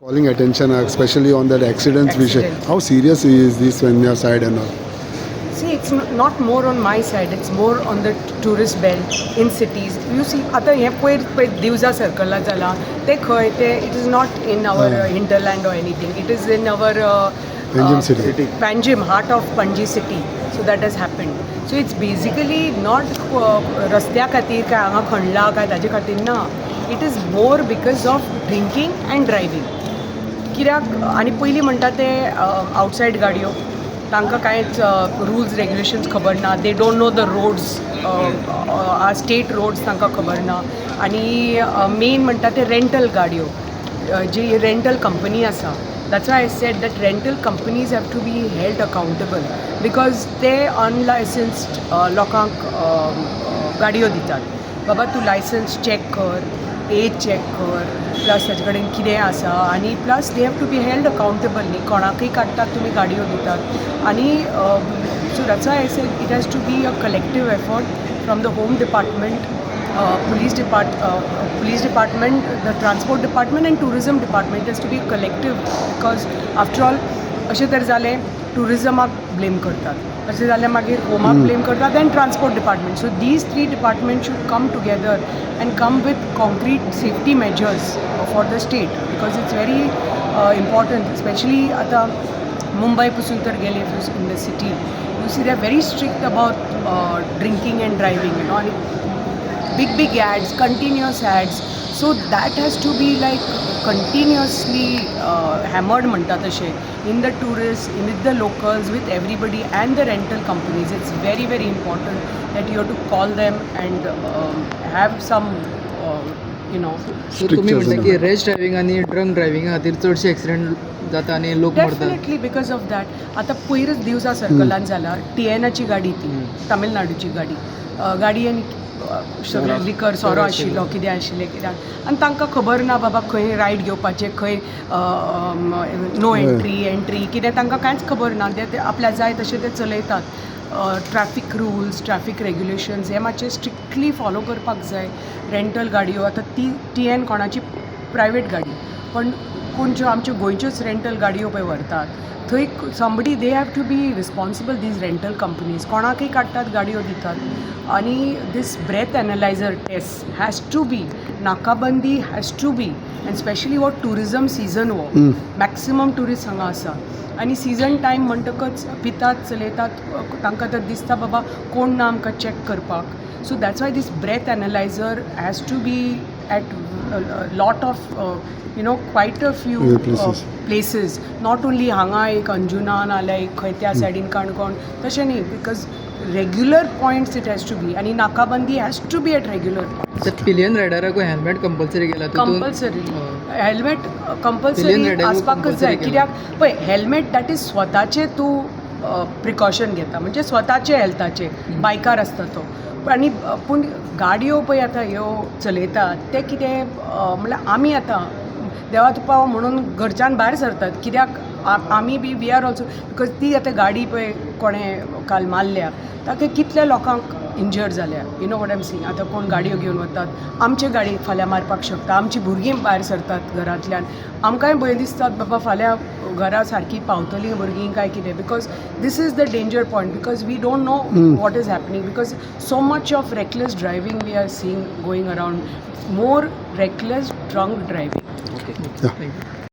Calling attention, especially on that accidents विषय. Accident. How serious is this when your side and all? See, it's not more on my side, it's more on the tourist belt in cities. You see, आता हे पयर दिवजा सर्कलला जाला ते खंय ते it is not in our hinterland or anything. It is in our Panjim city. Panjim, heart of Panji city. So that has happened. So it's basically not रस्त्या खातीर काय हांगा खणला काय ताजे खातीर ना. It is more because of drinking and driving. कित्याक आनी पयलीं म्हणटा ते आउटसायड गाडयो तांकां कांयच रुल्स रेग्युलेशन्स खबर ना. They don't know the roads, state roads तांकां खबर ना. आनी मेन म्हणटा ते रेंटल गाडयो, जी रेंटल कंपनी आसा. That's why I said that rental companies have to be held accountable because they unlicensed लोकांक गाडयो दितात. बाबा तूं लायसन्स चॅक कर, एज चॅक कर, प्लस ताजे कडेन कितें आसा, आनी plus they have to be held accountable न्ही. कोणाकय काडटात तुमी गाडयो दितात. आनी so that's why I said it has to be a collective effort from the home department, police department, the transport department and tourism department has to be collective because after all अशें तर जालें टुरिजमाक blame करतात, अशें जाल्यार मागीर होमाक blame करतात and transport department. So these three department should come together and come with concrete safety measures for the state because it's very important. Especially आतां मुंबय पसून तर गेले in the city you see they are very strict about drinking and driving, you know, आनी big ads, continuous ads. So that has to be like continuously hammered म्हणटा तशें in the tourists, with the locals, with everybody and the rental companies. It's very very important that you have to call them and have some you know. सो तुम्ही म्हणटा की rash driving आणि drunk ड्रायव्हिंगा खातीर चडशे accident जाता आणि लोक मरतात. Definitely because of that. आतां पयरच दिवजा सर्कलान जाला TNची गाडी, ती तामिळनाडूची गाडी आनी लिकर सोरो आशिल्लो, कितें आशिल्लें कित्याक आनी तांकां खबर ना बाबा खंय रायड घेवपाचें, खंय नो एंट्री कितें तांकां कांयच खबर ना. ते आपल्या जाय तशें ते चलयतात. ट्रॅफीक रुल्स, ट्रॅफीक रेग्युलेशन्स हे मातशे स्ट्रिक्टली फॉलो करपाक जाय. रेंटल गाडयो आतां ती TN कोणाची प्रायवेट गाडी, पण कोणच्यो आमच्यो गोंयच्योच रेंटल गाडयो पळय व्हरतात थंय somebody they have to be responsible. These rental companies कोणाकय काडटात, गाडयो दितात. आणि this breath analyser test has to be, nakabandi has to be, and specially हो टुरिजम सिजन हो मॅक्सिमम टुरिस्ट हांगा आसा. आनी सिजन टायम म्हणटकच पितात, चलयतात, तांकां तर दिसता बाबा कोण ना आमकां चॅक करपाक. So that's why this breath analyser has to be at lot of quite a few places. Not only हांगा एक अंजुना नाल्यार एक खंय त्या सायडीन काणकोण तशें न्ही, because regular points it has to be आनी नाकाबंदी has to be at regular points. तर पिलियन रायडराक हेल्मेट कंपल्सरी केला. कंपल्सरी हेल्मेट कंपल्सरी आसपाकच जाय. कित्याक पळय हेल्मेट दॅट इज स्वताचें तूं प्रिकॉशन घेता, म्हणजे स्वताचे हेल्थाचे. बायकार आसता तो, आनी पूण गाडयो पळय आतां ह्यो चलयतात ते कितें म्हणल्यार आमी आतां देवा तुपाव म्हणून घरच्यान भायर सरतात. कित्याक आमी बी वी आर ऑल्सो, बिकॉज ती आतां गाडी पळय कोणें काल मारल्या ताका कितल्या लोकांक इंजर्ड जाल्या. You know what I am seeing. आतां कोण गाडयो घेवन वतात, आमचे गाडी फाल्यां मारपाक शकता, आमची भुरगीं भायर सरतात घरांतल्यान, आमकांय भंय दिसतात बाबा फाल्यां घरा सारकी पावतलीं भुरगीं काय कितें. Because this is the danger point, because we don't know what is happening, because so much of reckless driving we are seeing going around, more reckless drunk driving. Okay, thank you.